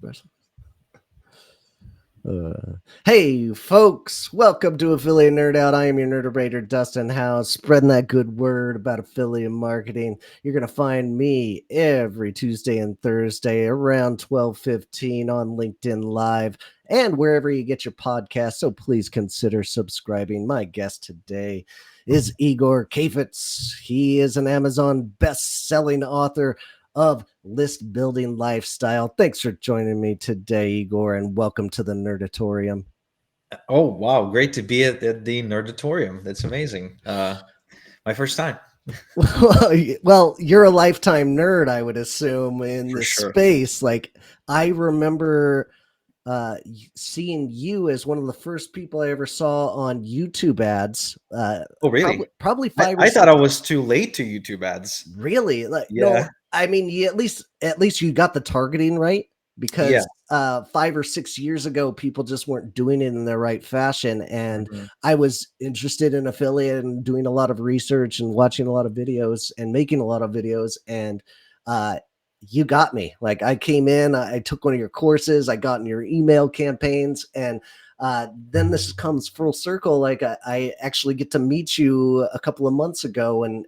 espresso. Hey, folks, welcome to Affiliate Nerd Out. I am your nerd Dustin House, spreading that good word about affiliate marketing. You're going to find me every Tuesday and Thursday around 12:15 on LinkedIn Live and wherever you get your podcasts. So please consider subscribing. My guest today is Igor Kheifets. He is an Amazon best-selling author of list building lifestyle. Thanks for joining me today, Igor, and welcome to the Nerdatorium. Oh, wow. Great to be at the Nerdatorium. That's amazing. My first time. Well, you're a lifetime nerd, I would assume, in For this sure. space. Like, I remember seeing you as one of the first people I ever saw on YouTube ads. Oh, Probably, really? probably I, 5 or I thought 6. I was too late to YouTube ads. Really? Like, no, Yeah. I mean, you at least you got the targeting right, Yeah. because 5 or 6 years ago, people just weren't doing it in the right fashion, and Mhm. I was interested in affiliate and doing a lot of research and watching a lot of videos and making a lot of videos, and uh, you got me. Like, I came in, I took one of your courses, I got in your email campaigns, and then this comes full circle. Like, I actually get to meet you a couple of months ago, and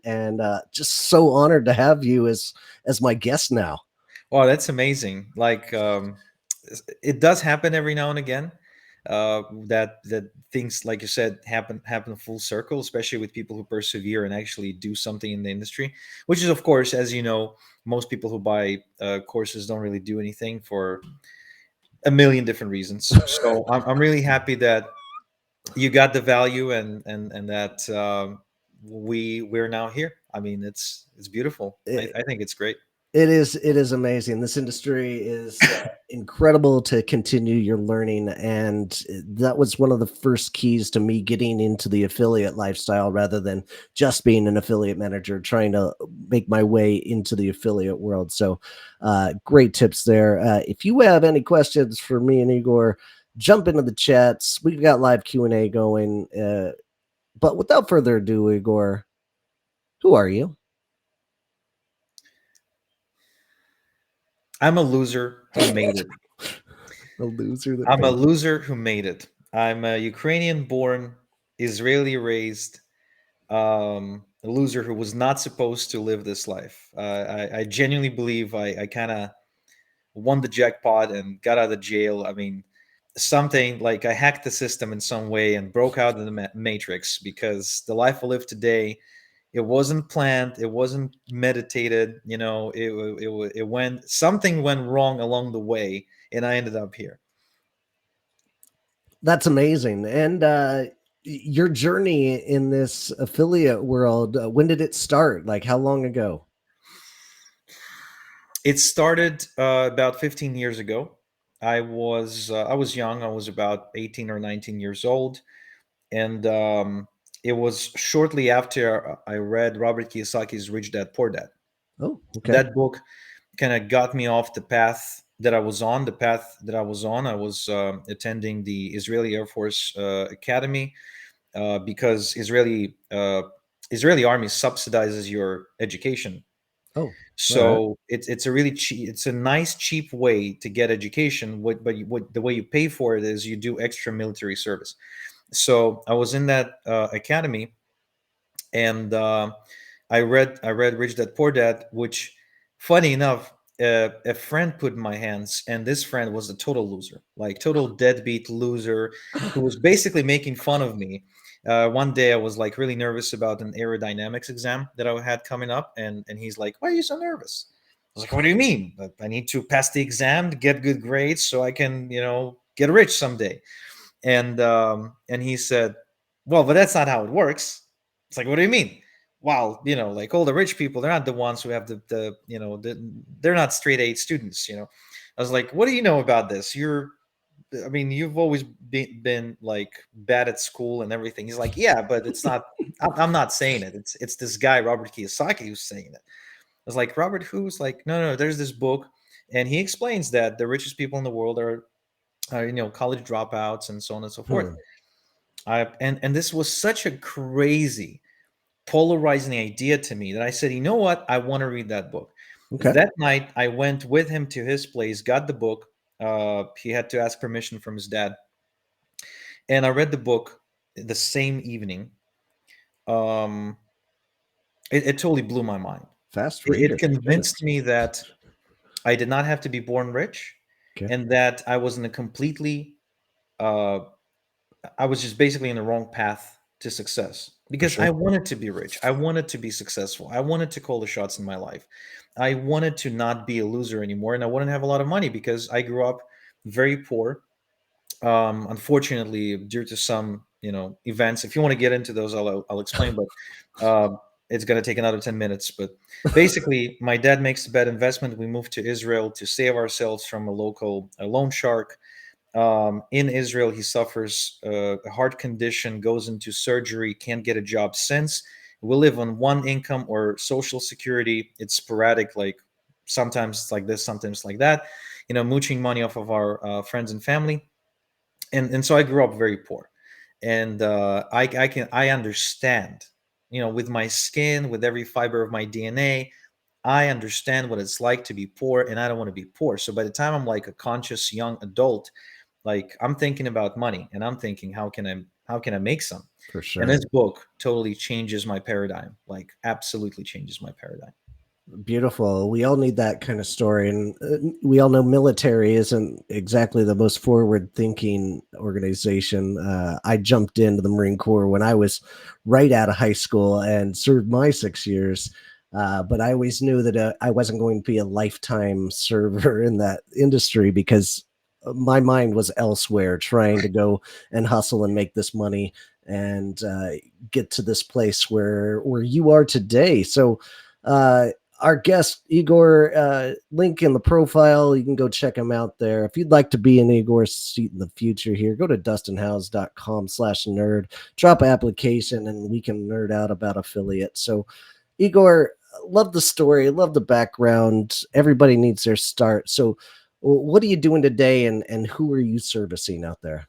just so honored to have you as my guest now. Wow, that's amazing. Like, it does happen every now and again. That things, like you said, happen full circle, especially with people who persevere and actually do something in the industry. Which is, of course, as you know, most people who buy courses don't really do anything for a million different reasons. So I'm really happy that you got the value, and that we're now here. I mean, it's beautiful. I think it's great. It is amazing. This industry is incredible to continue your learning, and that was one of the first keys to me getting into the affiliate lifestyle rather than just being an affiliate manager, trying to make my way into the affiliate world. So, great tips there. If you have any questions for me and Igor, jump into the chats. We've got live Q&A going. But without further ado, Igor, who are you? I'm a loser who made it. A loser that I'm a made. loser who made it. I'm a Ukrainian born, Israeli raised, a loser who was not supposed to live this life. I genuinely believe I kind of won the jackpot and got out of jail. I mean, something like I hacked the system in some way and broke out of the matrix, because the life I live today, it wasn't planned, it wasn't meditated. It went, something went wrong along the way, and I ended up here. That's amazing. And your journey in this affiliate world, when did it start? Like, how long ago? It started about 15 years ago. I was young. I was about 18 or 19 years old, and it was shortly after I read Robert Kiyosaki's Rich Dad Poor Dad. Oh, okay. That book kind of got me off the path that I was on. The path that I was on, I was attending the Israeli Air Force Academy, because Israeli army subsidizes your education. Oh, all right. So it's a really cheap, it's a nice cheap way to get education. What the way you pay for it is you do extra military service. So I was in that academy, and I read Rich Dad Poor Dad, which, funny enough, a friend put in my hands, and this friend was a total loser, like total deadbeat loser, who was basically making fun of me. One day I was like really nervous about an aerodynamics exam that I had coming up, and he's like, "Why are you so nervous?" I was like, "What do you mean? I need to pass the exam to get good grades so I can, get rich someday." And he said, "Well, but that's not how it works." It's like, "What do you mean?" Well, like all the rich people, they're not the ones who have they're not straight A students. I was like, "What do you know about this? I mean, you've always been like bad at school and everything." He's like, "Yeah, but it's not. I'm not saying it. It's this guy Robert Kiyosaki who's saying it." I was like, "Robert who's?" Like, "No, no, there's this book, and he explains that the richest people in the world are college dropouts and so on and so forth." Hmm. And this was such a crazy, polarizing idea to me that I said, "You know what? I want to read that book." Okay. That night, I went with him to his place, got the book, He had to ask permission from his dad, and I read the book the same evening. Um, it totally blew my mind. Fast It reader. convinced Goodness. me that I did not have to be born rich, Okay. and that I was in a completely uh, I was just basically in the wrong path to success For because I sure. wanted to be rich. I wanted to be successful. I wanted to call the shots in my life. I wanted to not be a loser anymore, and I wanted to have a lot of money because I grew up very poor. Unfortunately, due to some events. If you want to get into those, I'll explain. But it's going to take another 10 minutes. But basically, my dad makes a bad investment. We moved to Israel to save ourselves from a local loan shark. In Israel, he suffers a heart condition, goes into surgery, can't get a job since. We live on one income or social security. It's sporadic, like sometimes it's like this, sometimes like that. Mooching money off of our friends and family, and so I grew up very poor, and I understand, with my skin, with every fiber of my DNA. I understand what it's like to be poor, and I don't want to be poor. So by the time I'm like a conscious young adult, like I'm thinking about money, and I'm thinking, how can I make some? For And sure. this book totally changes my paradigm, like absolutely changes my paradigm. Beautiful. We all need that kind of story, and we all know military isn't exactly the most forward-thinking organization. I jumped into the Marine Corps when I was right out of high school and served my 6 years. But I always knew that I wasn't going to be a lifetime server in that industry because my mind was elsewhere, trying to go and hustle and make this money and get to this place where you are today. So. Uh, our guest Igor, link in the profile. You can go check him out there. If you'd like to be in Igor's seat in the future here, go to dustinhouse.com/nerd, drop an application, and we can nerd out about affiliate. So, Igor, love the story, love the background. Everybody needs their start. So, what are you doing today, and who are you servicing out there?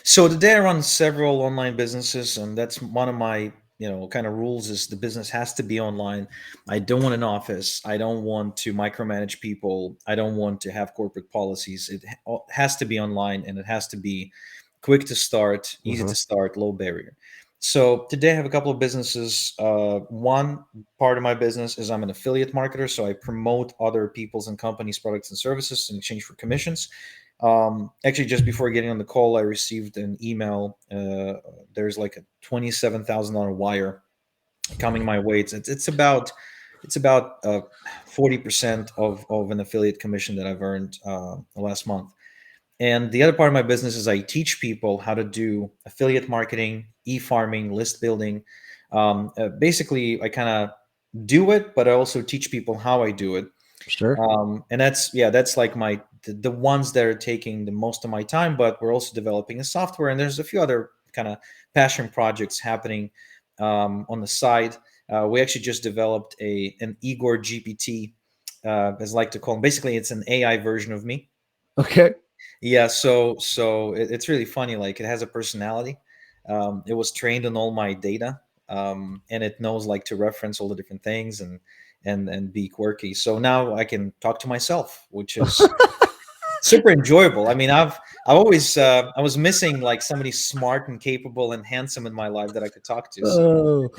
So today I run several online businesses, and that's one of my kind of rules is the business has to be online. I don't want an office. I don't want to micromanage people. I don't want to have corporate policies. Has to be online, and it has to be quick to start, easy Mm-hmm. to start, low barrier. So today I have a couple of businesses. One part of my business is I'm an affiliate marketer, so I promote other people's and companies' products and services in exchange for commissions. Actually, just before getting on the call, I received an email. There's like a $27,000 wire coming my way. It's about 40% of an affiliate commission that I've earned last month. And the other part of my business is I teach people how to do affiliate marketing, e-farming, list building. Basically, I kind of do it, but I also teach people how I do it. Sure. And that's like the ones that are taking the most of my time. But we're also developing a software, and there's a few other kind of passion projects happening on the side. We actually just developed an Igor GPT, as I like to call him. Basically, it's an AI version of me. Okay. Yeah, so it's really funny. Like it has a personality. It was trained on all my data, and it knows like to reference all the different things and be quirky. So now I can talk to myself, which is super enjoyable. I mean, I've always I was missing like somebody smart and capable and handsome in my life that I could talk to. So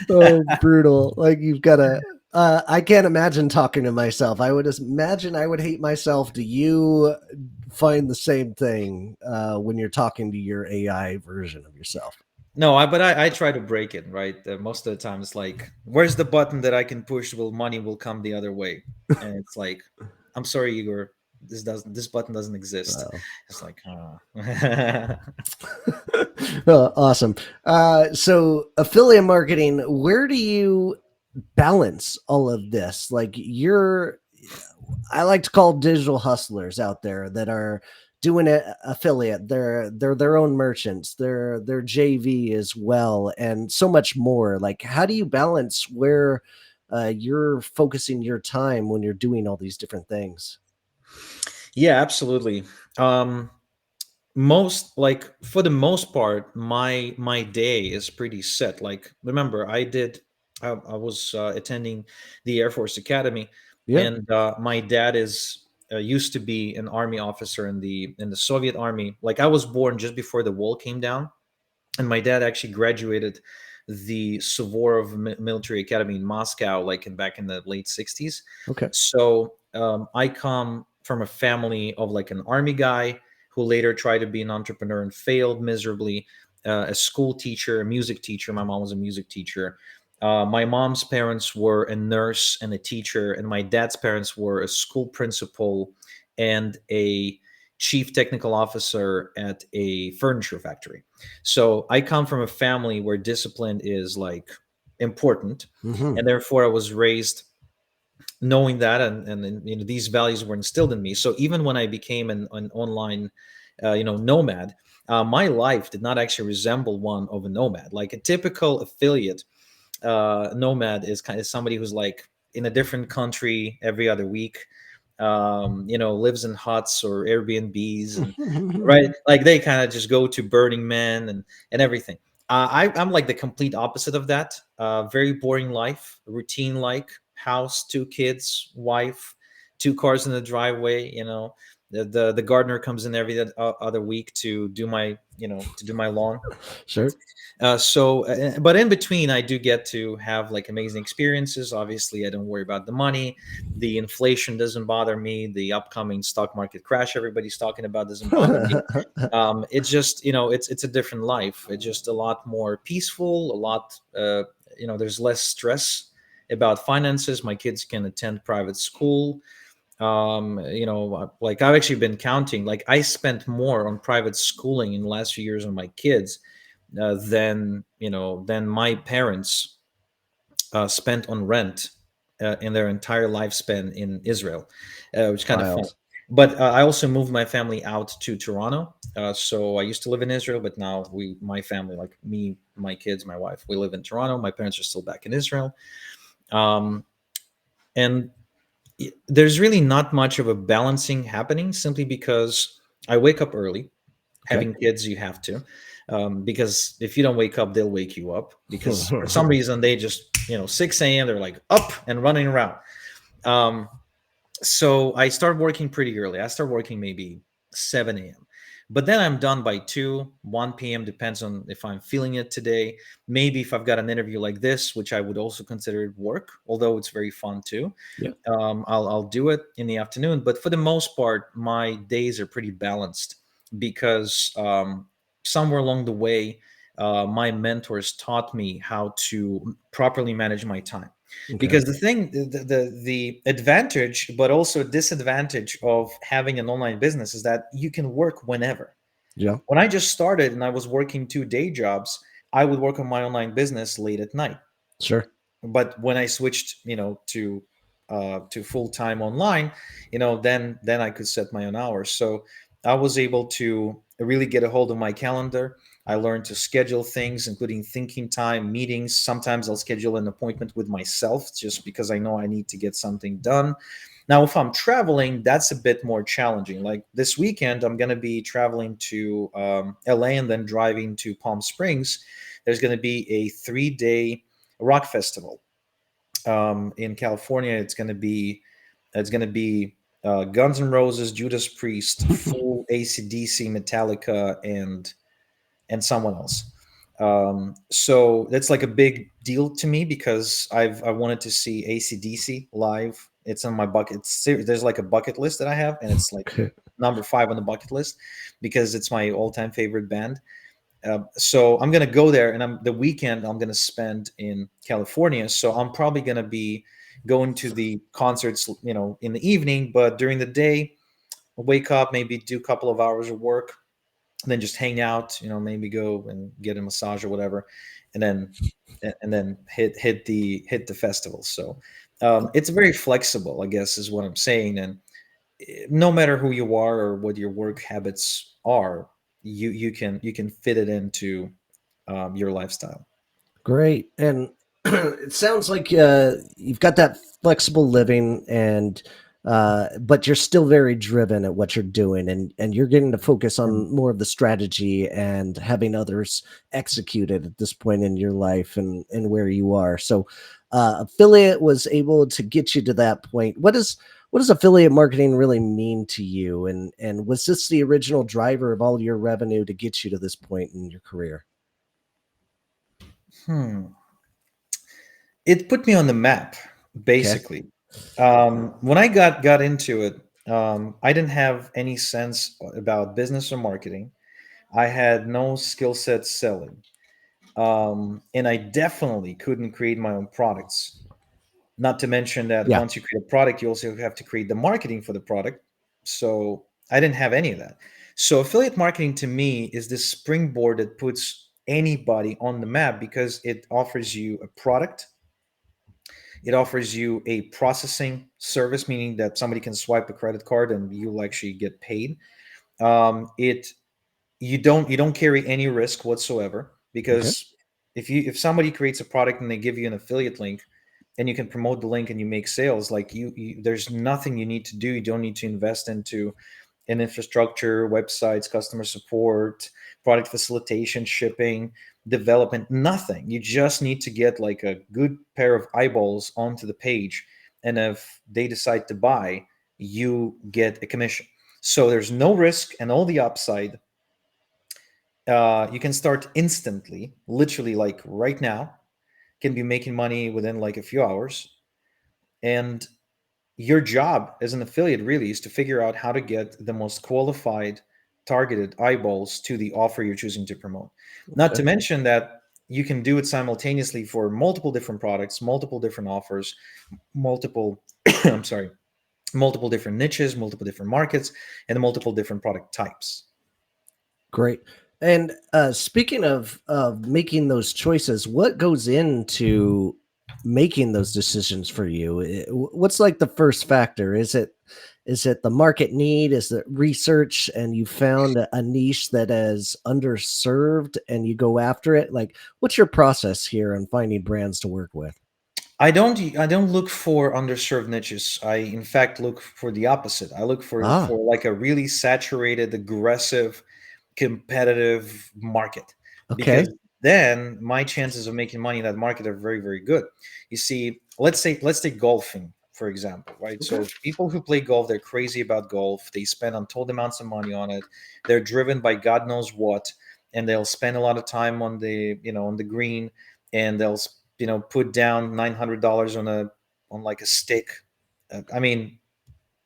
Oh, oh, brutal. Like you've got to I can't imagine talking to myself. I would just imagine I would hate myself. Do you find the same thing when you're talking to your AI version of yourself? no, but I try to break it, right. Most of the time it's like, where's the button that I can push? Will money will come the other way? And it's like, I'm sorry, Igor, this button doesn't exist. Wow. It's like, Oh, awesome. So affiliate marketing, where do you balance all of this? Like you're I like to call digital hustlers out there that are doing it affiliate. They're their own merchants. They're JV as well, and so much more. Like, how do you balance where you're focusing your time when you're doing all these different things? yeah, absolutely. um most like for the most part, my day is pretty set. Like, remember, I was attending the Air Force Academy, Yeah. and my dad is used to be an army officer in the Soviet army. Like I was born just before the wall came down, and my dad actually graduated the Suvorov Military Academy in Moscow, like in back in the late '60s. Okay. So I come from a family of like an army guy who later tried to be an entrepreneur and failed miserably. A school teacher, a music teacher. My mom was a music teacher. My mom's parents were a nurse and a teacher, and my dad's parents were a school principal and a chief technical officer at a furniture factory. So I come from a family where discipline is like important, Hmm. and therefore I was raised knowing that, and you know these values were instilled in me. So even when I became an online, nomad, my life did not actually resemble one of a nomad. Like a typical affiliate nomad is kind of somebody who's like in a different country every other week, lives in huts or Airbnbs, and right, like they kind of just go to Burning Man and everything. I'm like the complete opposite of that. Very boring life, routine like house, two kids, wife, two cars in the driveway. The gardener comes in every other week to do my to do my lawn. Sure. But in between, I do get to have like amazing experiences. Obviously, I don't worry about the money. The inflation doesn't bother me. The upcoming stock market crash everybody's talking about doesn't bother me. It's just, it's a different life. It's just a lot more peaceful, a lot, there's less stress about finances. My kids can attend private school. Like I've actually been counting, like I spent more on private schooling in the last few years on my kids than my parents spent on rent in their entire lifespan in Israel, which is kind of fun. Wild. But I also moved my family out to Toronto. So I used to live in Israel, but now my family, like me, my kids, my wife, we live in Toronto. My parents are still back in Israel. Um, and there's really not much of a balancing happening simply because I wake up early. Okay. Having kids, you have to, because if you don't wake up, they'll wake you up, because for some reason they just 6 a.m. they're like up and running around. um, so I start working pretty early. I start working maybe 7 a.m. But then I'm done by 2, 1 p.m. Depends on if I'm feeling it today. Maybe if I've got an interview like this, which I would also consider work, although it's very fun too. Yeah. I'll do it in the afternoon. But for the most part, my days are pretty balanced because somewhere along the way, my mentors taught me how to properly manage my time. Okay. Because the advantage, but also disadvantage of having an online business is that you can work whenever. Yeah. When I just started and I was working 2 day jobs, I would work on my online business late at night. Sure. But when I switched, to full time online, then I could set my own hours. So I was able to really get a hold of my calendar. I learned to schedule things, including thinking time, meetings. Sometimes I'll schedule an appointment with myself just because I know I need to get something done. Now, if I'm traveling, that's a bit more challenging. Like this weekend, I'm going to be traveling to LA and then driving to Palm Springs. There's going to be a 3 day rock festival in California. It's going to be Guns N' Roses, Judas Priest, full ACDC, Metallica, and someone else. So that's like a big deal to me because I wanted to see ACDC live. It's on my bucket. There's like a bucket list that I have, and it's like Okay. number 5 on the bucket list because it's my all-time favorite band. So I'm gonna go there, and the weekend I'm gonna spend in California. So I'm probably gonna be going to the concerts, in the evening. But during the day, I'll wake up, maybe do a couple of hours of work, and then just hang out. Maybe go and get a massage or whatever, and then hit the festival. So it's very flexible, I guess, is what I'm saying. And no matter who you are or what your work habits are, you can fit it into your lifestyle. Great. And it sounds like you've got that flexible living and but you're still very driven at what you're doing and you're getting to focus Mm. on more of the strategy and having others execute it at this point in your life and where you are. So affiliate was able to get you to that point. what does affiliate marketing really mean to you? And was this the original driver of all your revenue to get you to this point in your career? Hmm. It put me on the map, Okay. basically. When I got into it, I didn't have any sense about business or marketing. I had no skill set selling, and I definitely couldn't create my own products. Not to mention that Yeah. once you create a product, you also have to create the marketing for the product. So I didn't have any of that. So affiliate marketing to me is this springboard that puts anybody on the map because it offers you a product, it offers you a processing service, meaning that somebody can swipe a credit card and you'll actually get paid. It you don't carry any risk whatsoever Okay. because if somebody creates a product and they give you an affiliate link and you can promote the link and you make sales, like there's nothing you need to do. You don't need to invest into in infrastructure, websites, customer support, product facilitation, shipping, development, nothing. You just need to get like a good pair of eyeballs onto the page. And if they decide to buy, you get a commission. So there's no risk and all the upside. You can start instantly, literally like right now, can be making money within like a few hours. And your job as an affiliate really is to figure out how to get the most qualified targeted eyeballs to the offer you're choosing to promote, not Okay. to mention that you can do it simultaneously for multiple different products, multiple different offers, multiple I'm sorry, multiple different niches, multiple different markets, and multiple different product types. Great. And speaking of making those choices, what goes into making those decisions for you? What's like the first factor? Is it the market need? Is it research and you found a niche that is underserved and you go after it? Like, what's your process here on finding brands to work with? I don't look for underserved niches. I in fact look for the opposite. I look Ah, for like a really saturated, aggressive, competitive market, okay. because then my chances of making money in that market are very, very good. You see, let's take golfing for example, right? Okay. So people who play golf, they're crazy about golf. They spend untold amounts of money on it. They're driven by God knows what, and they'll spend a lot of time on the green, and they'll put down $900 on like a stick. I mean,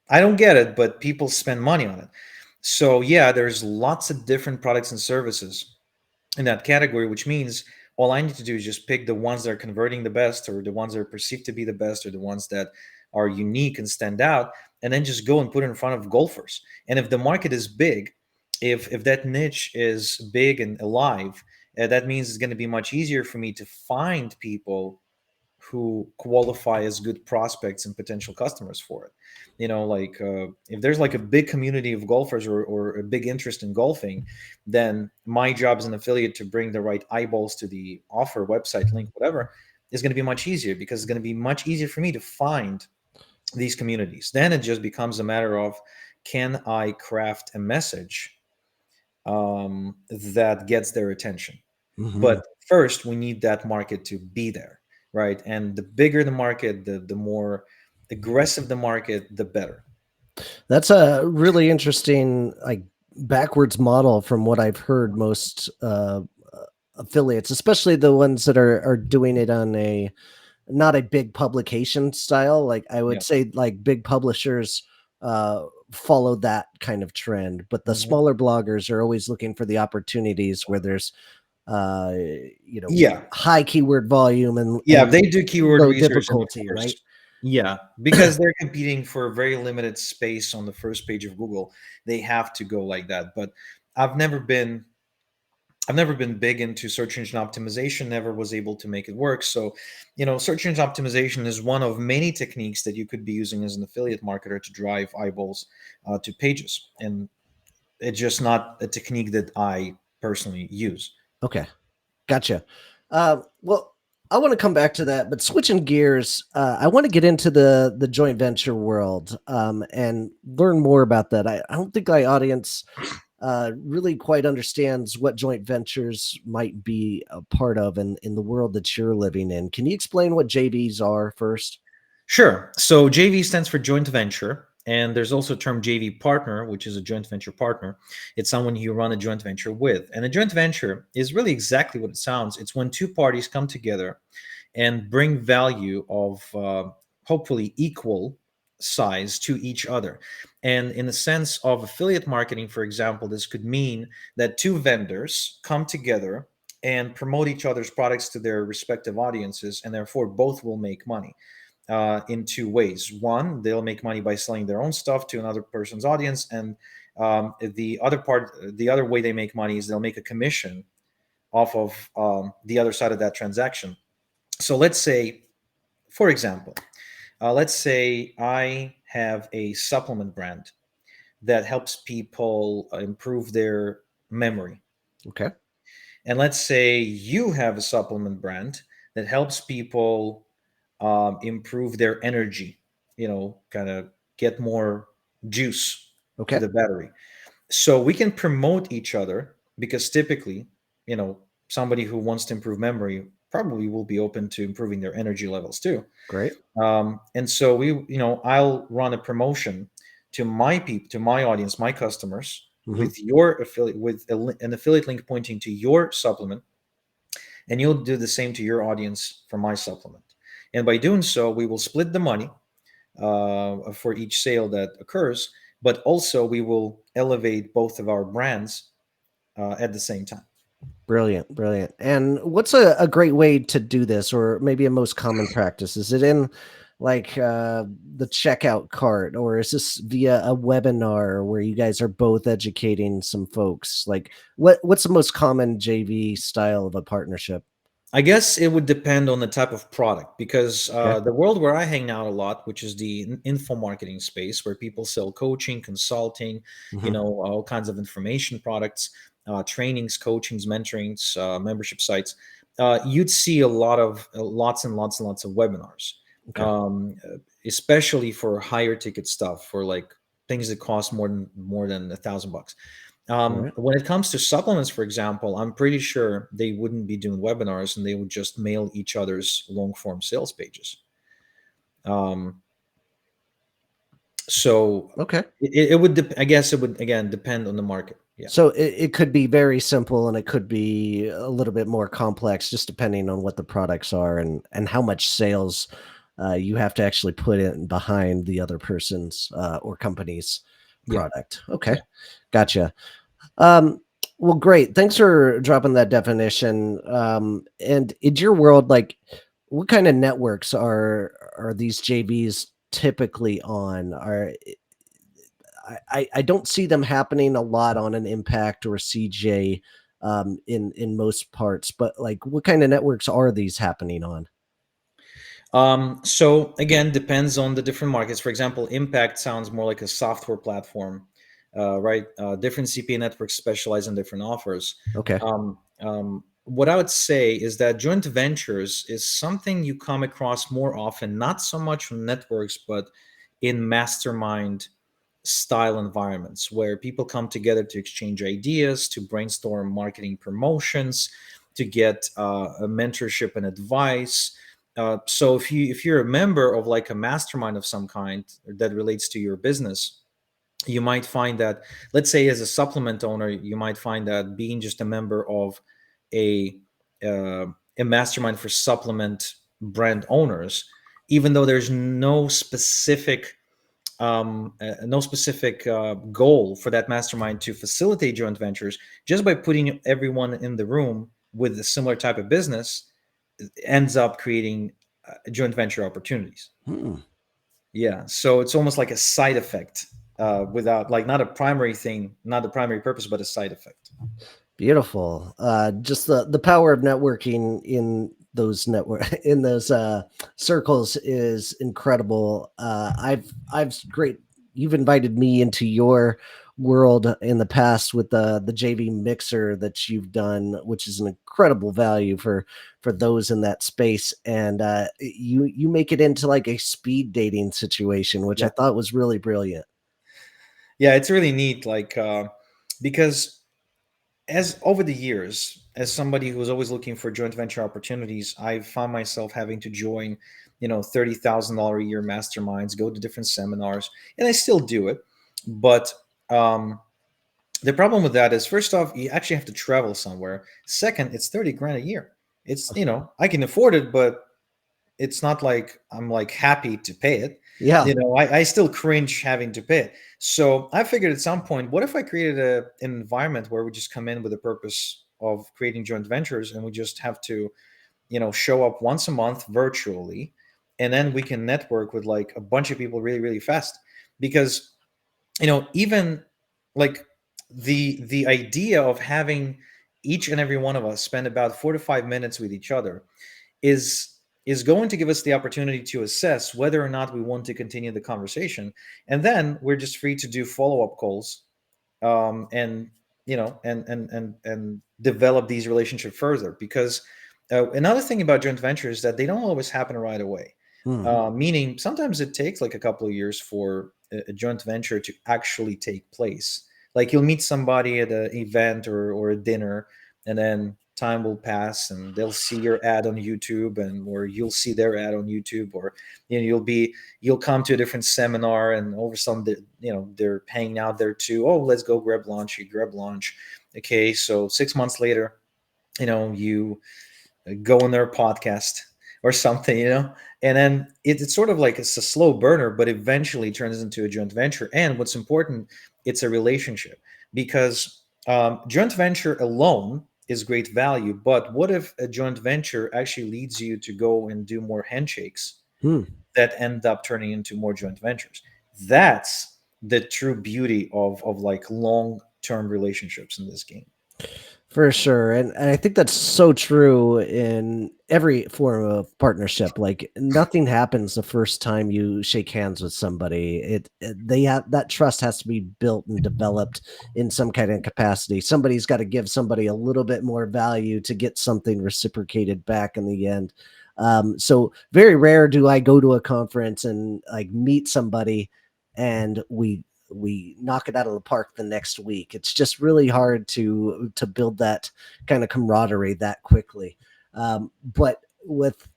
I don't get it, but people spend money on it. So yeah, there's lots of different products and services in that category, which means all I need to do is just pick the ones that are converting the best, or the ones that are perceived to be the best, or the ones that are unique and stand out, and then just go and put it in front of golfers. And if the market is big, if that niche is big and alive, that means it's going to be much easier for me to find people who qualify as good prospects and potential customers for it. Like if there's like a big community of golfers, or a big interest in golfing, then my job as an affiliate to bring the right eyeballs to the offer, website, link, whatever, is going to be much easier, because it's going to be much easier for me to find these communities. Then it just becomes a matter of, can I craft a message that gets their attention? Hmm. But first we need that market to be there, right? And the bigger the market, the more aggressive the market, the better. That's a really interesting, like, backwards model from what I've heard most affiliates, especially the ones that are doing it on a not a big publication style. Like I Yeah. would say, like big publishers follow that kind of trend, but the Mhm. smaller bloggers are always looking for the opportunities where there's uh, Yeah, high keyword volume and yeah, they do keyword low research, and of difficulty, right? course, yeah, because they're competing for a very limited space on the first page of Google. They have to go like that. But i've never been I've never been big into search engine optimization, never was able to make it work. So, search engine optimization is one of many techniques that you could be using as an affiliate marketer to drive eyeballs to pages. And it's just not a technique that I personally use. Okay. Gotcha. Well, I want to come back to that, but switching gears, I want to get into the joint venture world and learn more about that. I don't think my audience really quite understands what joint ventures might be a part of in the world that you're living in. Can you explain what JVs are first? Sure. So JV stands for joint venture, and there's also a term JV partner, which is a joint venture partner. It's someone you run a joint venture with, and a joint venture is really exactly what it sounds. It's when two parties come together and bring value of hopefully equal size to each other. And in the sense of affiliate marketing, for example, this could mean that two vendors come together and promote each other's products to their respective audiences, and therefore both will make money in two ways. One, they'll make money by selling their own stuff to another person's audience, and the other way they make money is they'll make a commission off of the other side of that transaction. So let's say, for example, let's say I have a supplement brand that helps people improve their memory. Okay. And let's say you have a supplement brand that helps people improve their energy, kind of get more juice to Okay. the battery. So we can promote each other because typically, you know, somebody who wants to improve memory probably will be open to improving their energy levels too. Great. And so I'll run a promotion to my people, to my audience, my customers, Hmm. with your affiliate, with an affiliate link pointing to your supplement, and you'll do the same to your audience for my supplement. And by doing so, we will split the money for each sale that occurs, but also we will elevate both of our brands at the same time. Brilliant, brilliant. And what's a great way to do this, or maybe a most common practice? Is it in like the checkout cart, or is this via a webinar where you guys are both educating some folks? Like, what's the most common JV style of a partnership? I guess it would depend on the type of product because Okay. the world where I hang out a lot, which is the info marketing space, where people sell coaching, consulting, Hmm. all kinds of information products, trainings, coachings, mentorings, membership sites, you'd see a lot of lots and lots and lots of webinars, Okay. um, especially for higher ticket stuff, for like things that cost more than $1,000. All right. When it comes to supplements, for example, I'm pretty sure they wouldn't be doing webinars and they would just mail each other's long form sales pages. Um, so Okay. I guess it would again depend on the market. Yeah. So it could be very simple and it could be a little bit more complex, just depending on what the products are and how much sales you have to actually put in behind the other person's or company's Yeah. product. Okay, Yeah. gotcha. Um, well, great. Thanks for dropping that definition. And in your world, like, what kind of networks are these JVs typically on? I don't see them happening a lot on an Impact or CJ in most parts, but like what kind of networks are these happening on? So again, depends on the different markets. For example, Impact sounds more like a software platform, right? Different CPA networks specialize in different offers. Okay. What I would say is that joint ventures is something you come across more often, not so much on networks, but in mastermind style environments where people come together to exchange ideas, to brainstorm marketing promotions, to get a mentorship and advice. So if you're a member of like a mastermind of some kind that relates to your business, you might find that, let's say as a supplement owner, you might find that being just a member of a uh, a mastermind for supplement brand owners, even though there's no specific goal for that mastermind to facilitate joint ventures, just by putting everyone in the room with a similar type of business ends up creating joint venture opportunities. Hmm. Yeah, so it's almost like a side effect, without, like, not a primary thing, not the primary purpose, but a side effect. Beautiful. Just the power of networking in those network in those circles is incredible. I've great. You've invited me into your world in the past with the JV mixer that you've done, which is an incredible value for those in that space. And you make it into like a speed dating situation, which I Yeah, thought was really brilliant. yeah, it's really neat, like, because as over the years, as somebody who was always looking for joint venture opportunities, I found myself having to join $30,000 a year masterminds, go to different seminars, and I still do it. But um, the problem with that is, first off, you actually have to travel somewhere. Second, it's 30 grand a year. It's, I can afford it, but it's not like I'm like happy to pay it. Yeah. I still cringe having to pay it. So I figured at some point, what if I created an environment where we just come in with the purpose of creating joint ventures, and we just have to, show up once a month virtually, and then we can network with like a bunch of people really, really fast. Because, even like the idea of having each and every one of us spend about 4 to 5 minutes with each other is is going to give us the opportunity to assess whether or not we want to continue the conversation, and then we're just free to do follow-up calls, and and develop these relationships further. Because another thing about joint ventures is that they don't always happen right away. Hmm. Meaning sometimes it takes like a couple of years for a joint venture to actually take place. Like you'll meet somebody at an event or a dinner, and then time will pass and they'll see your ad on YouTube, and or you'll see their ad on YouTube, or you'll come to a different seminar, and all of a sudden they're hanging out there too. Oh, let's go grab lunch. You grab lunch. Okay, so 6 months later, you go on their podcast or something, and then it's sort of like it's a slow burner, but eventually turns into a joint venture. And what's important, it's a relationship. Because joint venture alone is great value, but what if a joint venture actually leads you to go and do more handshakes Hmm. that end up turning into more joint ventures? That's the true beauty of like long term relationships in this game. For sure. And I think that's so true in every form of partnership. Like nothing happens the first time you shake hands with somebody. They have that trust has to be built and developed in some kind of capacity. Somebody's got to give somebody a little bit more value to get something reciprocated back in the end. So very rare do I go to a conference and like meet somebody and we knock it out of the park the next week. It's just really hard to build that kind of camaraderie that quickly. But with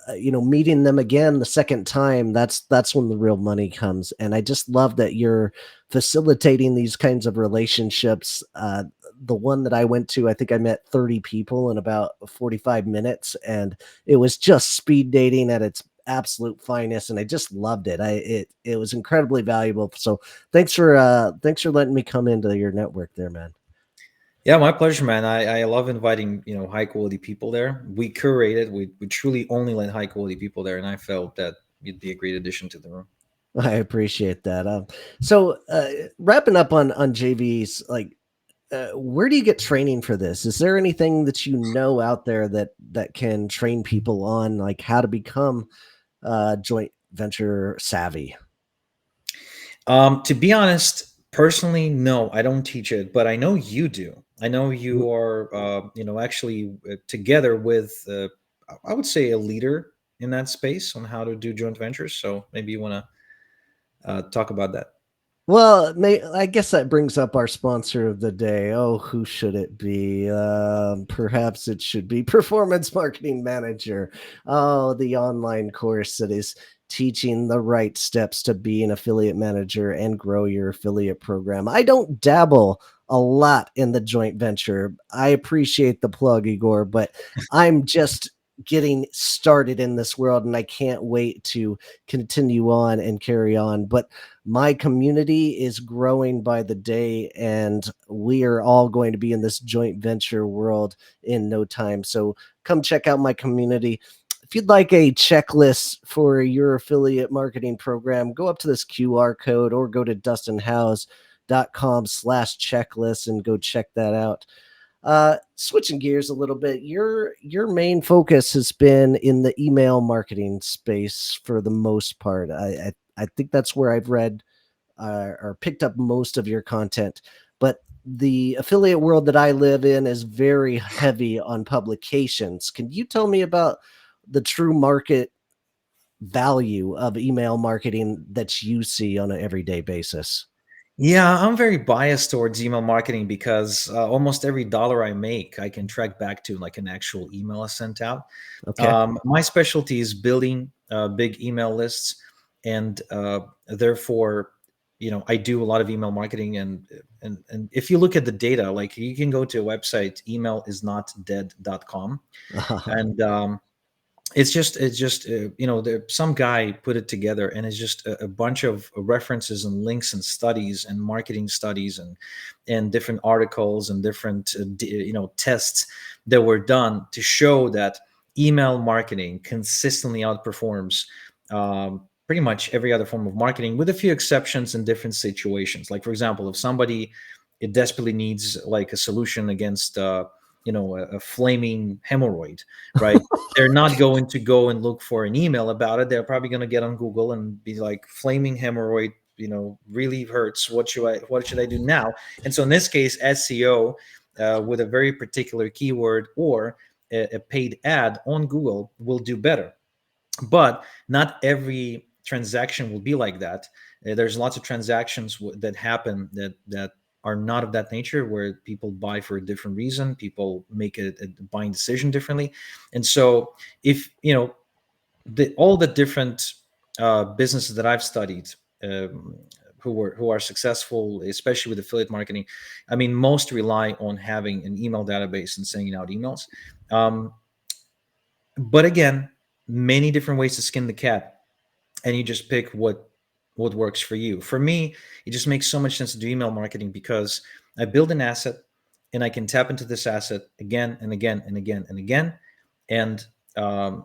meeting them again the second time, that's when the real money comes. And I just love that you're facilitating these kinds of relationships. The one that I went to, I think I met 30 people in about 45 minutes, and it was just speed dating at its absolute finest, and I just loved it. It was incredibly valuable. So thanks for letting me come into your network there, man. Yeah, my pleasure, man. I love inviting, high quality people there. We curated, we truly only let high quality people there, and I felt that you'd be a great addition to the room. I appreciate that. So wrapping up on JVs, like where do you get training for this? Is there anything that you know out there that can train people on like how to become joint venture savvy? To be honest, personally, no, I don't teach it, but I know you do. I know you are, actually together with, I would say, a leader in that space on how to do joint ventures. So maybe you want to talk about that. Well, I guess that brings up our sponsor of the day. Oh, who should it be? Perhaps it should be Performance Marketing Manager. Oh, the online course that is teaching the right steps to be an affiliate manager and grow your affiliate program. I don't dabble a lot in the joint venture. I appreciate the plug, Igor, but I'm just getting started in this world and I can't wait to continue on and carry on. But my community is growing by the day, and we are all going to be in this joint venture world in no time. So come check out my community. If you'd like a checklist for your affiliate marketing program, go up to this QR code or go to dustinhouse.com/checklist and go check that out. Switching gears a little bit, your main focus has been in the email marketing space for the most part. I think that's where I've read or picked up most of your content. But the affiliate world that I live in is very heavy on publications. Can you tell me about the true market value of email marketing that you see on an everyday basis? Yeah, I'm very biased towards email marketing because almost every dollar I make, I can track back to like an actual email I sent out. Okay. My specialty is building big email lists, and therefore, I do a lot of email marketing. And if you look at the data, like you can go to a website, email-is-not-dead.com, and it's just some guy put it together, and it's just a bunch of references and links and studies and marketing studies and different articles and different tests that were done to show that email marketing consistently outperforms pretty much every other form of marketing, with a few exceptions in different situations. Like, for example, if somebody it desperately needs like a solution against a flaming hemorrhoid, right? They're not going to go and look for an email about it. They're probably going to get on Google and be like, flaming hemorrhoid, really hurts. What should I do now? And so in this case, SEO with a very particular keyword or a paid ad on Google will do better. But not every transaction will be like that. There's lots of transactions that happen that are not of that nature, where people buy for a different reason. People make a buying decision differently. And so if all the different businesses that I've studied, um, who are successful, especially with affiliate marketing, I mean, most rely on having an email database and sending out emails. um, but again, many different ways to skin the cat, and you just pick what works for you. For me, it just makes so much sense to do email marketing because I build an asset, and I can tap into this asset again and again and again and again. And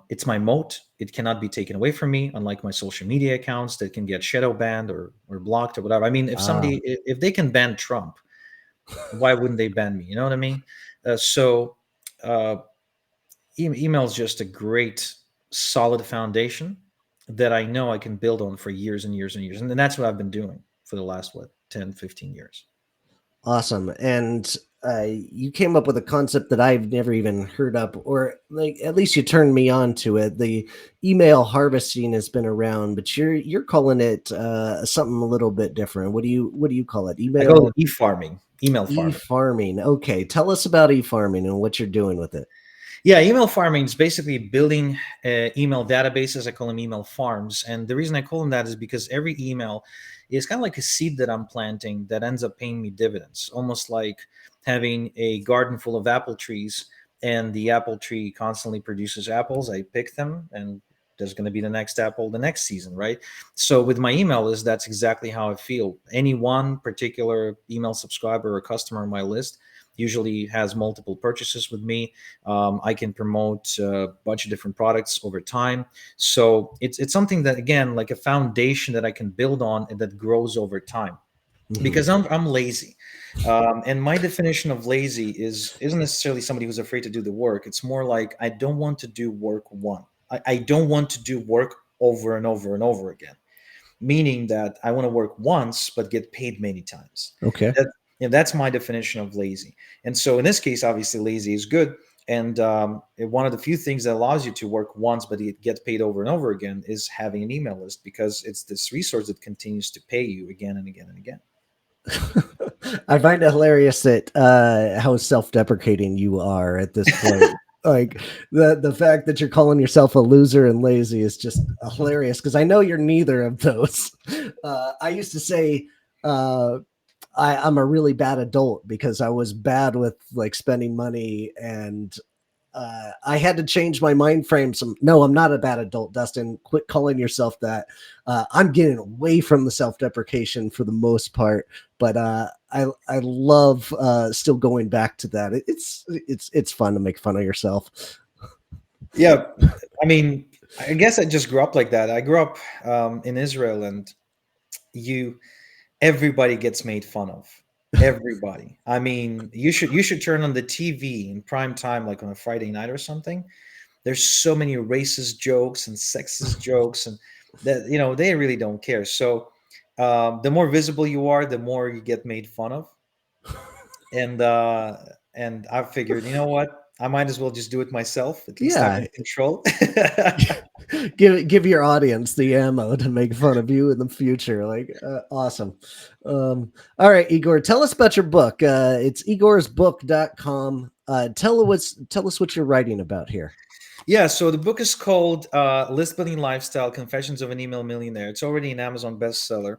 it's my moat. It cannot be taken away from me, unlike my social media accounts that can get shadow banned or blocked or whatever. I mean, if Ah, somebody, if they can ban Trump, why wouldn't they ban me? You know what I mean? So uh, email is just a great, solid foundation that I know I can build on for years and years and years. And that's what I've been doing for the last, 10, 15 years. awesome. And you came up with a concept that I've never even heard of, or like at least you turned me on to it. The email harvesting has been around, but you're calling it something a little bit different. What do you call it? I call it Email e-farming, email farming. e-farming. Okay, tell us about e-farming and what you're doing with it. Yeah, email farming is basically building email databases. I call them email farms. And the reason I call them that is because every email is kind of like a seed that I'm planting that ends up paying me dividends, almost like having a garden full of apple trees, and the apple tree constantly produces apples. I pick them, and there's going to be the next apple the next season, right? So with my email list, that's exactly how I feel. Any one particular email subscriber or customer on my list usually has multiple purchases with me. I can promote a bunch of different products over time. So it's something that, again, like a foundation that I can build on and that grows over time. Hmm. Because I'm lazy, and my definition of lazy isn't necessarily somebody who's afraid to do the work. It's more like I don't want to do work one. I don't want to do work over and over and over again, meaning that I want to work once but get paid many times. Okay. That, that's my definition of lazy. And so in this case, obviously, lazy is good. And one of the few things that allows you to work once but get paid over and over again is having an email list, because it's this resource that continues to pay you again and again and again. I find it hilarious that how self-deprecating you are at this point. Like the fact that you're calling yourself a loser and lazy is just hilarious because I know you're neither of those. I used to say uh, I'm a really bad adult because I was bad with like spending money and I had to change my mind frame. Some no, I'm not a bad adult, Dustin. Quit calling yourself that. I'm getting away from the self deprecation for the most part, but I love still going back to that. It's fun to make fun of yourself. Yeah, I mean, I guess I just grew up like that. I grew up in Israel, and you everybody gets made fun of. Everybody. I mean, you should turn on the TV in prime time, like on a Friday night or something. There's so many racist jokes and sexist jokes, and that they really don't care. So the more visible you are, the more you get made fun of. And I figured, you know what? I might as well just do it myself. At least I'm Yeah, in control. give your audience the ammo to make fun of you in the future. Like awesome. All right, Igor, tell us about your book. It's igorsbook.com. Tell us what you're writing about here. Yeah, so the book is called List Building Lifestyle: Confessions of an Email Millionaire. It's already an Amazon bestseller.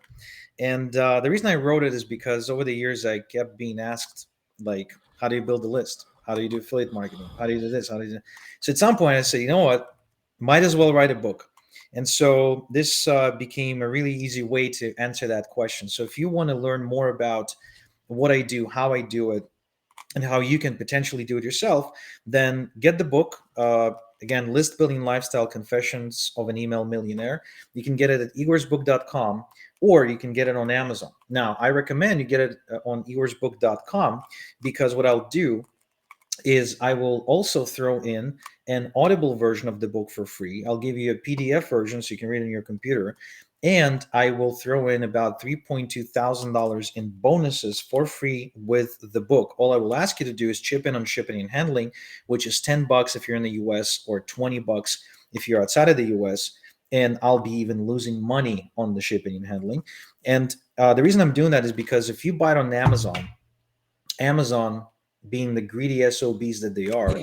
And the reason I wrote it is because over the years I kept being asked, like, how do you build a list? How do you do affiliate marketing? How do you do this? How do you do... So at some point I said, you know what? Might as well write a book. And so this became a really easy way to answer that question. So if you want to learn more about what I do, how I do it, and how you can potentially do it yourself, then get the book. Again, List Building Lifestyle: Confessions of an Email Millionaire. You can get it at igorsbook.com, or you can get it on Amazon. Now, I recommend you get it on igorsbook.com, because what I'll do is I will also throw in an audible version of the book for free. I'll give you a PDF version so you can read it on your computer. And I will throw in about $3,200 in bonuses for free with the book. All I will ask you to do is chip in on shipping and handling, which is $10 if you're in the US, or $20 if you're outside of the US. And I'll be even losing money on the shipping and handling. And the reason I'm doing that is because if you buy it on Amazon, Amazon, being the greedy SOBs that they are,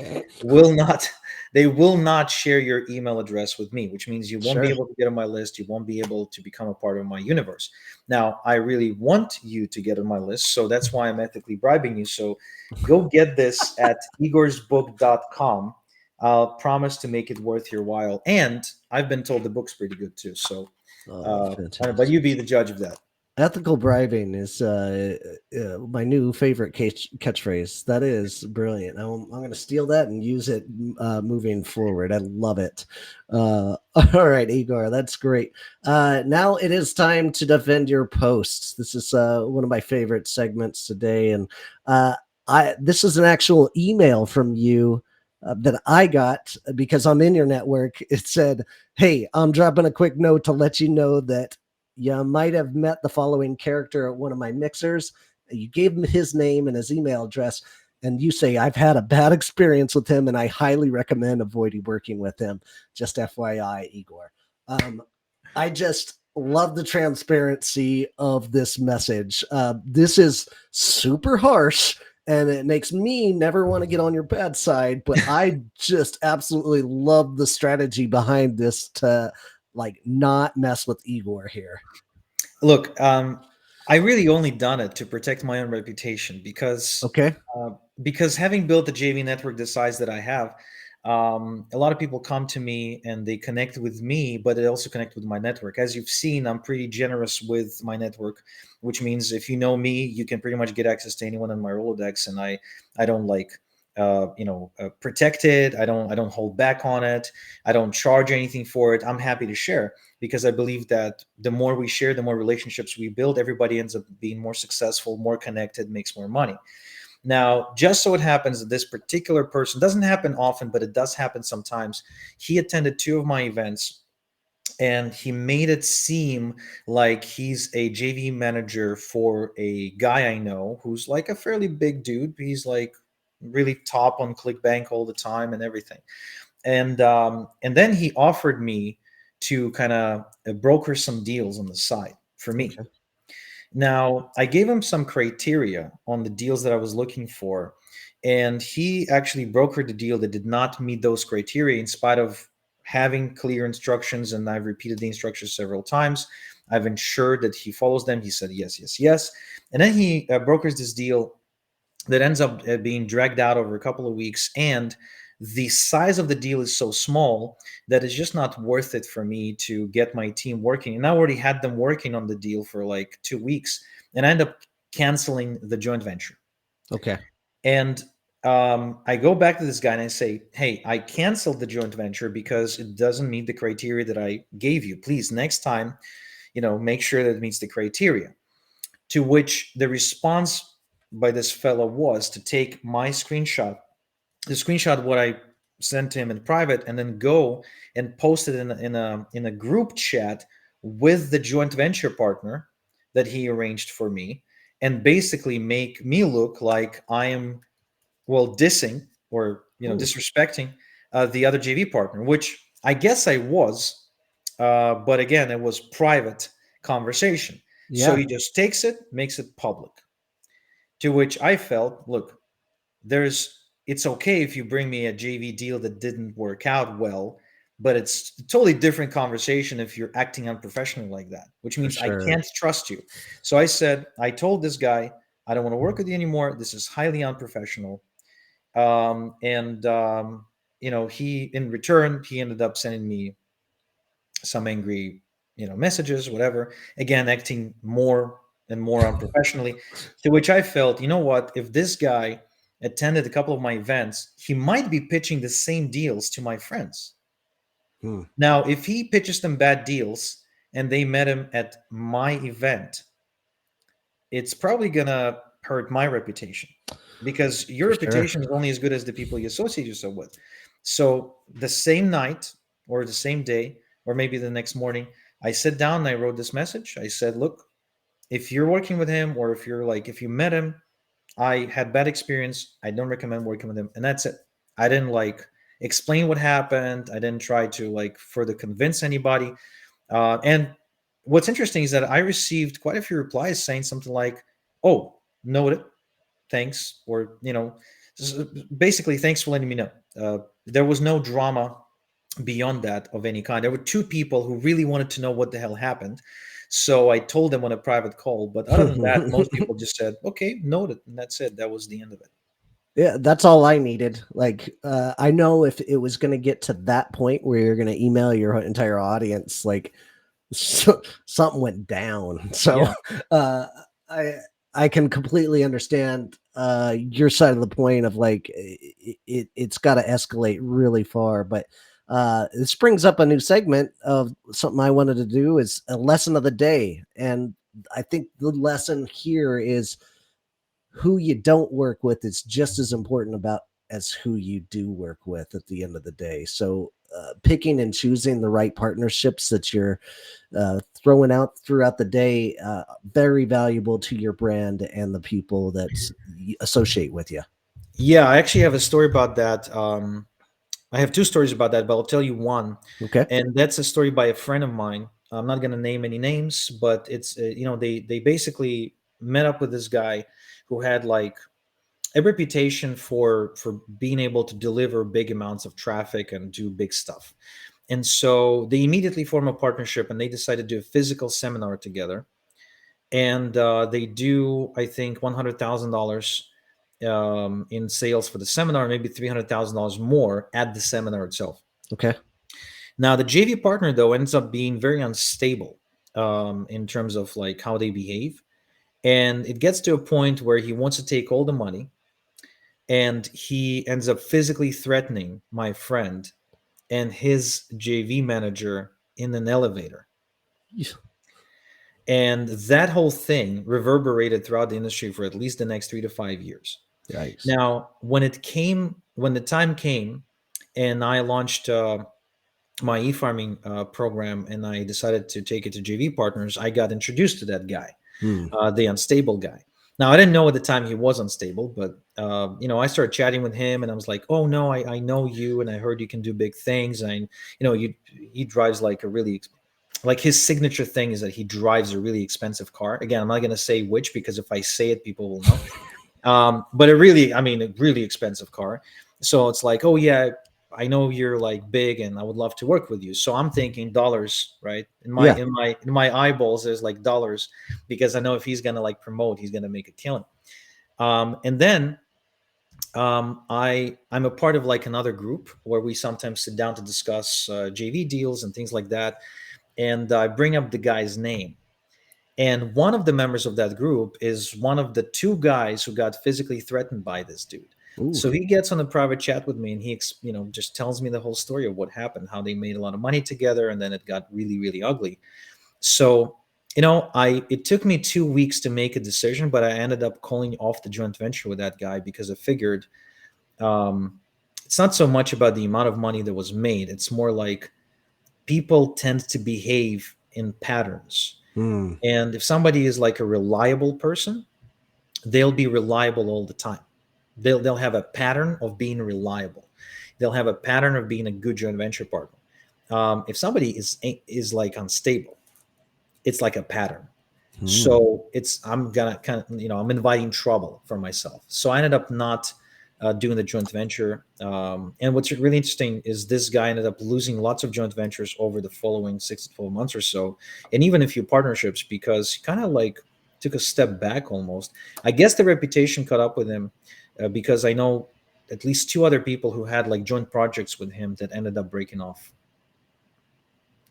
will not they will not share your email address with me, which means you won't be Sure. able to get on my list, you won't be able to become a part of my universe. Now, I really want you to get on my list, so that's why I'm ethically bribing you. So go get this at igorsbook.com. I'll promise to make it worth your while. And I've been told the book's pretty good too. So Oh, but fantastic. you be the judge of that. Ethical bribing is my new favorite catchphrase. That is brilliant. I'm going to steal that and use it moving forward. I love it. All right, Igor, that's great. Now it is time to defend your posts. This is one of my favorite segments today, and uh, I this is an actual email from you. That I got because I'm in your network. It said, "Hey, I'm dropping a quick note to let you know that you might have met the following character at one of my mixers. You gave him his name and his email address, and you say, I've had a bad experience with him, and I highly recommend avoiding working with him. Just FYI, Igor." I just love the transparency of this message. This is super harsh, and it makes me never want to get on your bad side, but I just absolutely love the strategy behind this to like not mess with Igor here. Look, I really only done it to protect my own reputation, Okay. uh, because having built the JV network the size that I have, a lot of people come to me and they connect with me, but they also connect with my network. As you've seen, I'm pretty generous with my network, which means if you know me, you can pretty much get access to anyone in my Rolodex, and I don't like protect it. I don't hold back on it. I don't charge anything for it. I'm happy to share, because I believe that the more we share, the more relationships we build. Everybody ends up being more successful, more connected, makes more money. Now, just so it happens that this particular person, doesn't happen often, but it does happen sometimes. He attended two of my events, and he made it seem like he's a JV manager for a guy I know who's like a fairly big dude. He's like really top on ClickBank all the time and everything. And then he offered me to kind of broker some deals on the side for me. Okay. Now, I gave him some criteria on the deals that I was looking for, and he actually brokered the deal that did not meet those criteria, in spite of having clear instructions. And I've repeated the instructions several times. I've ensured that he follows them. He said yes, yes, yes. And then he brokers this deal that ends up being dragged out over a couple of weeks. And the size of the deal is so small that it's just not worth it for me to get my team working. And I already had them working on the deal for like 2 weeks, and I end up canceling the joint venture. Okay. And I go back to this guy and I say, hey, I canceled the joint venture because it doesn't meet the criteria that I gave you. Please, next time, make sure that it meets the criteria. To which the response by this fellow was to take my screenshot, the screenshot what I sent to him in private, and then go and post it in a group chat with the joint venture partner that he arranged for me, and basically make me look like I am, well, dissing, or Ooh. disrespecting the other JV partner, which I guess I was, but again, it was private conversation. So Yeah. he just takes it, makes it public. To which I felt, look, there's it's okay if you bring me a JV deal that didn't work out well, but it's a totally different conversation if you're acting unprofessionally like that, which For means I sure. can't trust you. So I told this guy, I don't want to work with you anymore. This is highly unprofessional. And he, in return, he ended up sending me some angry, messages, whatever. Again, acting more and more unprofessionally. To which I felt, you know what? If this guy attended a couple of my events, he might be pitching the same deals to my friends. Hmm. Now, if he pitches them bad deals and they met him at my event, it's probably gonna hurt my reputation, because your For sure. reputation is only as good as the people you associate yourself with. So the same night or the same day or maybe the next morning, I sat down and I wrote this message. I said, look, if you're working with him, or if you met him, I had bad experience. I don't recommend working with him, and that's it. I didn't explain what happened. I didn't try to further convince anybody. And what's interesting is that I received quite a few replies saying something like, "Oh, noted, thanks," or basically, "Thanks for letting me know." There was no drama beyond that of any kind. There were two people who really wanted to know what the hell happened, so I told them on a private call. But other than that, most people just said, "Okay, noted," and that's it. That was the end of it. Yeah, that's all I needed. Like, I know if it was going to get to that point where you're going to email your entire audience, like, something went down. So, Yeah. uh, I I can completely understand your side of the point of like it's got to escalate really far. But this brings up a new segment of something I wanted to do is a lesson of the day, and I think the lesson here is who you don't work with is just as important about as who you do work with at the end of the day. So picking and choosing the right partnerships that you're throwing out throughout the day, very valuable to your brand and the people that associate with you. Yeah, I actually have a story about that. I have two stories about that, but I'll tell you one, Okay. and that's a story by a friend of mine. I'm not going to name any names, but it's they basically met up with this guy who had a reputation for being able to deliver big amounts of traffic and do big stuff. And so they immediately form a partnership, and they decided to do a physical seminar together. And they do, I think, $100,000 in sales for the seminar, maybe $300,000 more at the seminar itself. Okay. Now, the JV partner though ends up being very unstable in terms of how they behave, and it gets to a point where he wants to take all the money, and he ends up physically threatening my friend and his JV manager in an elevator. And that whole thing reverberated throughout the industry for at least the next 3 to 5 years. Yikes. Now, when the time came, and I launched my e-farming program, and I decided to take it to JV partners, I got introduced to that guy, Hmm. the unstable guy. Now, I didn't know at the time he was unstable, but I started chatting with him, and I was like, "Oh no, I know you, and I heard you can do big things." And he drives his signature thing is that he drives a really expensive car. Again, I'm not going to say which, because if I say it, people will know. But a really expensive car. So it's like, oh yeah, I know you're big, and I would love to work with you. So I'm thinking dollars, right? Yeah. In my eyeballs, there's dollars, because I know if he's gonna promote, he's gonna make a killing. And then I'm a part of another group where we sometimes sit down to discuss JV deals and things like that, and I bring up the guy's name. And one of the members of that group is one of the two guys who got physically threatened by this dude. Ooh. So he gets on a private chat with me, and just tells me the whole story of what happened, how they made a lot of money together, and then it got really, really ugly. So, it took me 2 weeks to make a decision, but I ended up calling off the joint venture with that guy, because I figured um, it's not so much about the amount of money that was made. It's more like people tend to behave in patterns, Hmm. and if somebody is a reliable person, they'll be reliable all the time. They'll have a pattern of being reliable. They'll have a pattern of being a good joint venture partner. If somebody is unstable, it's like a pattern. Hmm. So I'm gonna I'm inviting trouble for myself. So I ended up not doing the joint venture. And what's really interesting is this guy ended up losing lots of joint ventures over the following 6 to 12 months or so, and even a few partnerships because he kind of like took a step back almost. I guess the reputation caught up with him because I know at least two other people who had like joint projects with him that ended up breaking off.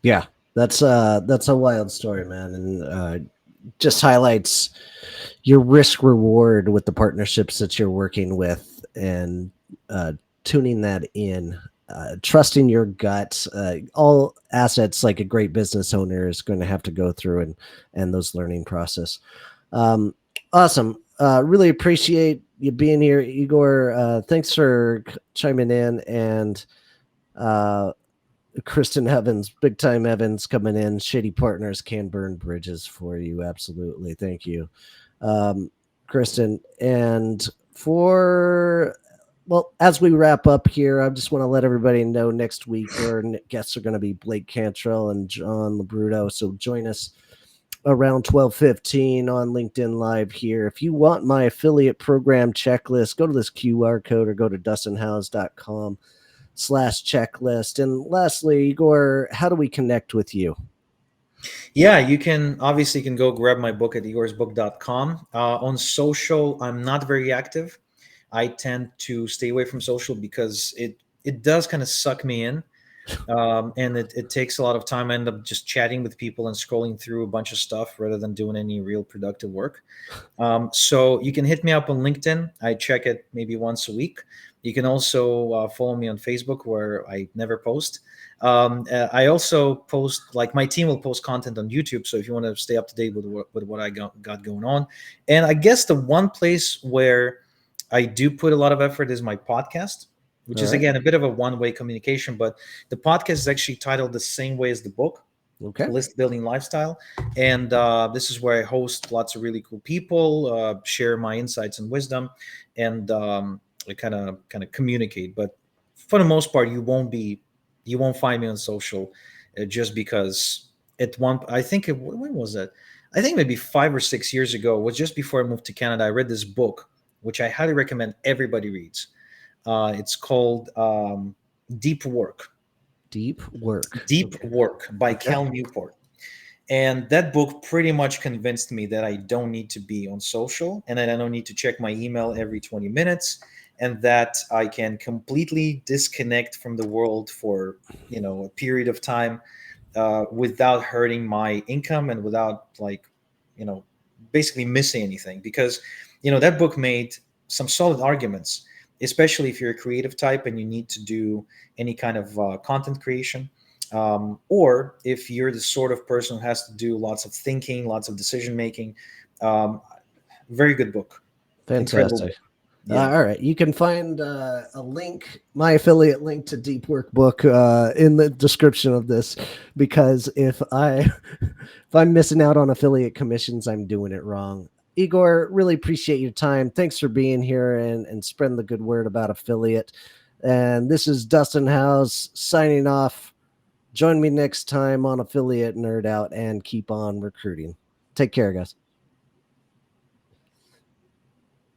Yeah, that's a wild story, man, and just highlights your risk reward with the partnerships that you're working with, and uh, tuning that in, trusting your gut. All assets, like a great business owner, is going to have to go through, and those learning process. Um, awesome. Really appreciate you being here, Igor. Thanks for chiming in, and uh, Kristen Evans, big time Evans coming in. Shady partners can burn bridges for you. Absolutely. Thank you, um, Kristen. And for, well, as we wrap up here, I just want to let everybody know next week our guests are going to be Blake Cantrell and John Labruto. So join us around 12:15 on LinkedIn Live here. If you want my affiliate program checklist, go to this QR code or go to dustinhouse.com/checklist. And lastly, Igor, how do we connect with you? Yeah, you can obviously can go grab my book at igorsbook.com. On social, I'm not very active. I tend to stay away from social because it does kind of suck me in, and it takes a lot of time. I end up just chatting with people and scrolling through a bunch of stuff rather than doing any real productive work. So you can hit me up on LinkedIn. I check it maybe once a week. You can also follow me on Facebook, where I never post. I also post, like, my team will post content on YouTube. So if you want to stay up to date with what I got going on, and I guess the one place where I do put a lot of effort is my podcast, which All is right. again a bit of a one-way communication. But the podcast is actually titled the same way as the book, Okay. list building lifestyle, and this is where I host lots of really cool people, share my insights and wisdom, and I kind of communicate. But for the most part, you won't find me on social, just because at one I think when was it? I think maybe 5 or 6 years ago, it was just before I moved to Canada. I read this book, which I highly recommend everybody reads. It's called Deep Work. Deep work. Deep Okay. Work by Okay. Cal Newport. And that book pretty much convinced me that I don't need to be on social, and that I don't need to check my email every 20 minutes, and that I can completely disconnect from the world for, a period of time, without hurting my income and without, like, you know, basically missing anything. Because, that book made some solid arguments, especially if you're a creative type and you need to do any kind of content creation, or if you're the sort of person who has to do lots of thinking, lots of decision making. um, Very good book, incredible Fantastic. book. Yeah. All right. You can find a link, my affiliate link to Deep Work Book, in the description of this, because if I'm missing out on affiliate commissions, I'm doing it wrong. Igor, really appreciate your time. Thanks for being here and spreading the good word about affiliate. And this is Dustin House signing off. Join me next time on Affiliate Nerd Out and keep on recruiting. Take care, guys.